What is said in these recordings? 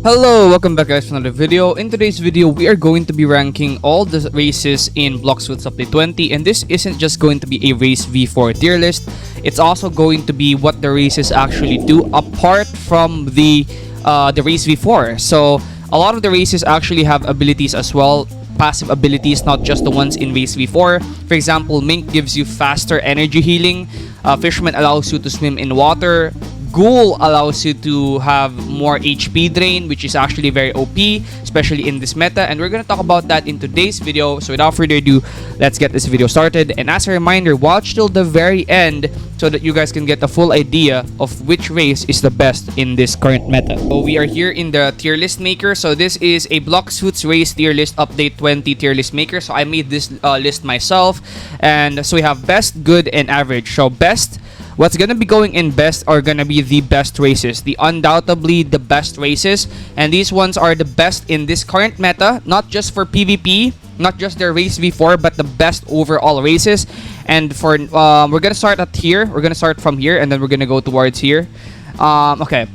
Hello, welcome back guys to another video. In today's video, we are going to be ranking all the races in Blox Update 20, and this isn't just going to be a race V4 tier list. It's also going to be what the races actually do apart from the race V4. So a lot of the races actually have abilities as well, passive abilities, not just the ones in race V4. For example, Mink gives you faster energy healing. Fisherman allows you to swim in water. Ghoul allows you to have more HP drain, which is actually very OP, especially in this meta, and we're going to talk about that in today's video. So without further ado, let's get this video started. And as a reminder, watch till the very end so that you guys can get a full idea of which race is the best in this current meta. So we are here in the tier list maker. So this is a Blox race tier list update 20 tier list maker. So I made this list myself, and so we have best, good, and average. So best, what's gonna be going in best are gonna be the best races, the undoubtedly the best races, and these ones are the best in this current meta, not just for PvP, not just their race V4, but the best overall races. And for we're gonna start at here. We're gonna start from here, and then we're gonna go towards here. Okay.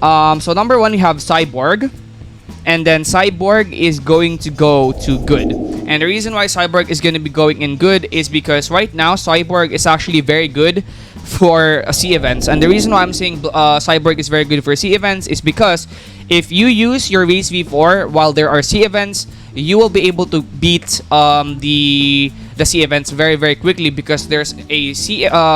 So number one, we have Cyborg, and then Cyborg is going to go to good. And the reason why Cyborg is going to be going in good is because right now Cyborg is actually very good for sea events. And the reason why I'm saying Cyborg is very good for sea events is because if you use your race V4 while there are sea events, you will be able to beat the sea events very quickly, because there's a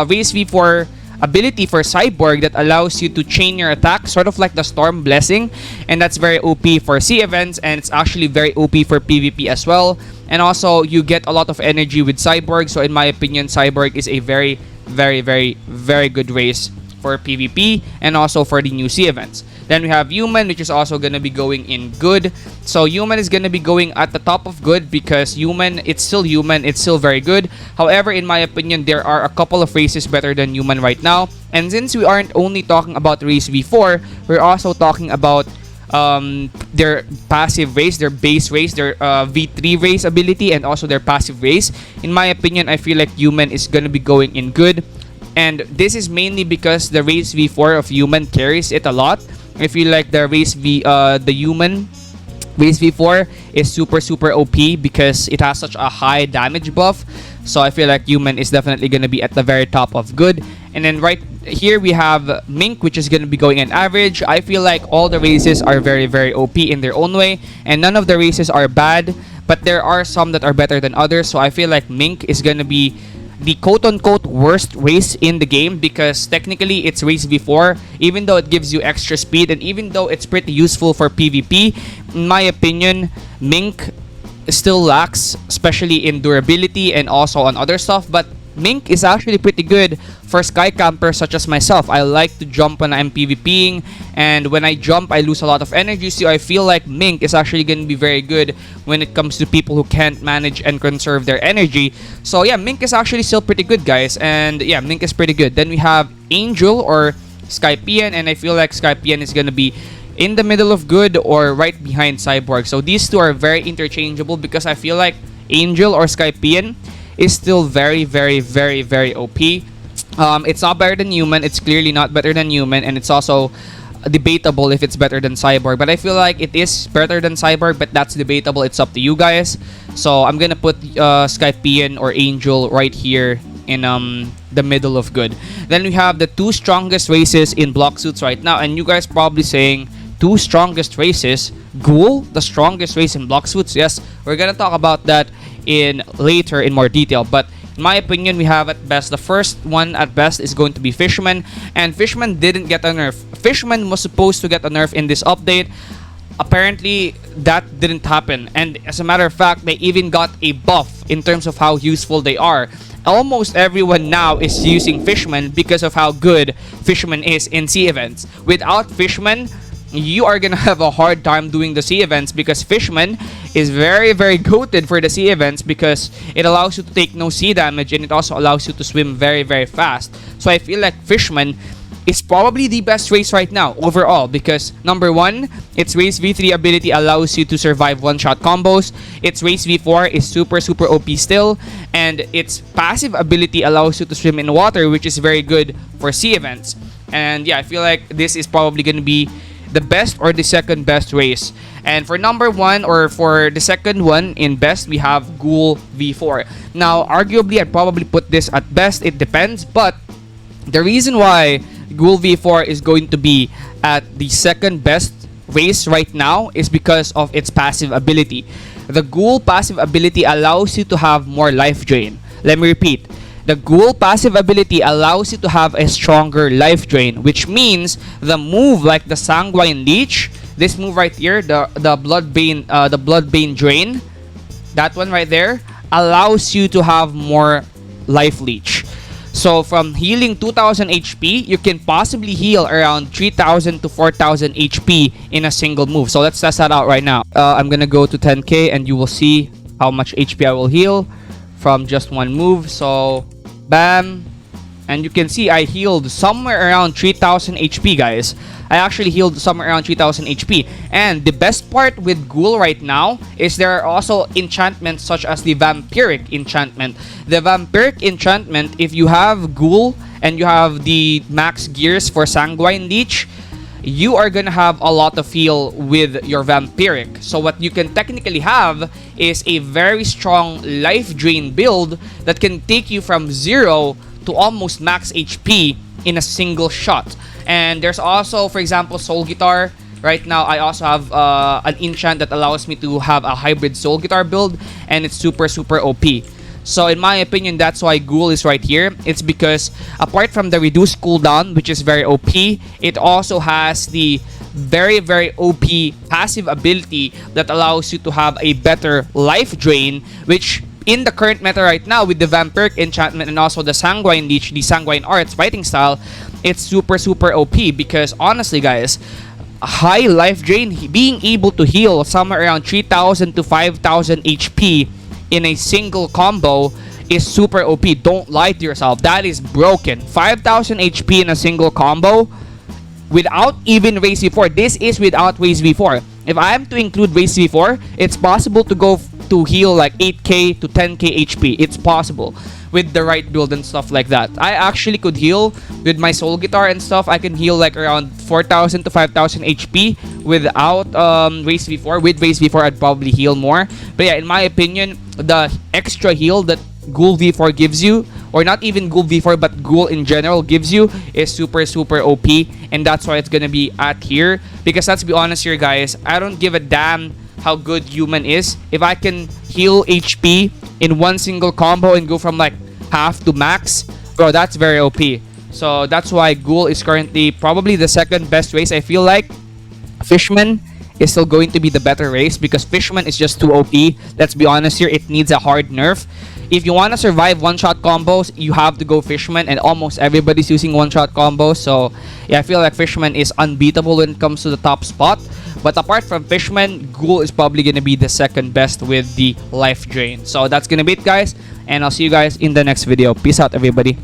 race V4 ability for Cyborg that allows you to chain your attack, sort of like the Storm Blessing, and that's very OP for sea events, and it's actually very OP for PvP as well. And also you get a lot of energy with Cyborg, so in my opinion Cyborg is a very good race for PvP and also for the new sea events. Then we have Human, which is also going to be going in good. So Human is going to be going at the top of good because Human, it's still very good. However, in my opinion, there are a couple of races better than Human right now. And since we aren't only talking about race V4, we're also talking about their passive race, their base race, their V3 race ability, and also their passive race. In my opinion, I feel like Human is going to be going in good. And this is mainly because the race V4 of Human carries it a lot. I feel like the Human race V4 is super OP because it has such a high damage buff. So I feel like Human is definitely going to be at the very top of good. And then right here we have Mink, which is going to be going in average. I feel like all the races are very OP in their own way, and none of the races are bad, but there are some that are better than others. So I feel like Mink is going to be the quote-unquote worst race in the game, because technically it's race V4, even though it gives you extra speed and even though it's pretty useful for PvP. In my opinion, Mink still lacks, especially in durability and also on other stuff, but Mink is actually pretty good for sky campers such as myself. I like to jump when I'm PvPing, and when I jump I lose a lot of energy, so I feel like Mink is actually going to be very good when it comes to people who can't manage and conserve their energy. So yeah, Mink is actually still pretty good, guys, and yeah, Mink is pretty good. Then we have Angel or Skypian, and I feel like Skypian is going to be in the middle of good or right behind Cyborg. So these two are very interchangeable because I feel like Angel or Skypian is still very OP. It's not better than Human. It's clearly not better than Human, and it's also debatable if it's better than Cyborg. But I feel like it is better than Cyborg, but that's debatable. It's up to you guys. So I'm gonna put Skypian or Angel right here in the middle of good. Then we have the two strongest races in Blox right now, and you guys probably saying two strongest races. Ghoul, the strongest race in Blox. Yes, we're gonna talk about that later in more detail, but in my opinion, we have at best, the first one at best is going to be Fisherman, and Fisherman didn't get a nerf. Fisherman was supposed to get a nerf in this update. Apparently that didn't happen, and as a matter of fact, they even got a buff in terms of how useful they are. Almost everyone now is using Fisherman because of how good Fisherman is in sea events. Without Fisherman, you are gonna have a hard time doing the sea events, because Fisherman is very goated for the sea events because it allows you to take no sea damage, and it also allows you to swim very fast. So I feel like Fisherman is probably the best race right now overall, because number one, its race V3 ability allows you to survive one-shot combos. Its race V4 is super OP still, and its passive ability allows you to swim in water, which is very good for sea events. And yeah, I feel like this is probably going to be the best or the second best race. And for number 1 or for the second one in best, we have Ghoul V4. Now, arguably, I'd probably put this at best. It depends, but the reason why Ghoul V4 is going to be at the second best race right now is because of its passive ability. The Ghoul passive ability allows you to have more life drain. Let me repeat. The Ghoul passive ability allows you to have a stronger life drain, which means the move like the Sanguine Leech, this move right here, the Bloodbane Drain, that one right there, allows you to have more life leech. So from healing 2000 HP, you can possibly heal around 3000 to 4000 HP in a single move. So let's test that out right now. I'm gonna go to 10k and you will see how much HP I will heal from just one move. So bam, and you can see I healed somewhere around 3000 HP, guys. I actually healed somewhere around 3000 HP. And the best part with Ghoul right now is there are also enchantments such as the Vampiric enchantment. The Vampiric enchantment, if you have Ghoul and you have the max gears for Sanguine Leech, you are gonna have a lot of heal with your Vampiric. So what you can technically have is a very strong life drain build that can take you from 0 to almost max HP in a single shot. And there's also, for example, Soul Guitar. Right now, I also have an enchant that allows me to have a hybrid Soul Guitar build, and it's super OP. So in my opinion, that's why Ghoul is right here. It's because apart from the reduced cooldown, which is very OP, it also has the very OP passive ability that allows you to have a better life drain, which in the current meta right now with the Vampiric enchantment and also the Sanguine Leech, the Sanguine Arts fighting style, it's super OP because honestly, guys, high life drain, being able to heal somewhere around 3000 to 5000 HP in a single combo is super OP. Don't lie to yourself. That is broken. 5000 HP in a single combo without even Race V4. This is without Race V4. If I am to include Race V4, it's possible to go to heal like 8k to 10k HP. It's possible with the right build and stuff like that. I actually could heal with my Soul Guitar and stuff. I can heal like around 4000 to 5000 HP without Race V4. With Race V4, I'd probably heal more. But yeah, in my opinion, the extra heal that Ghoul V4 gives you, or not even Ghoul V4 but Ghoul in general gives you, is super OP, and that's why it's gonna be at here. Because let's be honest here, guys, I don't give a damn how good human is. If I can heal HP in one single combo and go from like half to max, bro, that's very OP. So that's why Ghoul is currently probably the second best race. I feel like Fisherman is still going to be the better race because Fisherman is just too OP. Let's be honest here, it needs a hard nerf. If you want to survive one-shot combos, you have to go Fisherman, and almost everybody's using one-shot combos. So yeah, I feel like Fisherman is unbeatable when it comes to the top spot. But apart from Fisherman, Ghoul is probably going to be the second best with the life drain. So that's going to be it, guys. And I'll see you guys in the next video. Peace out, everybody.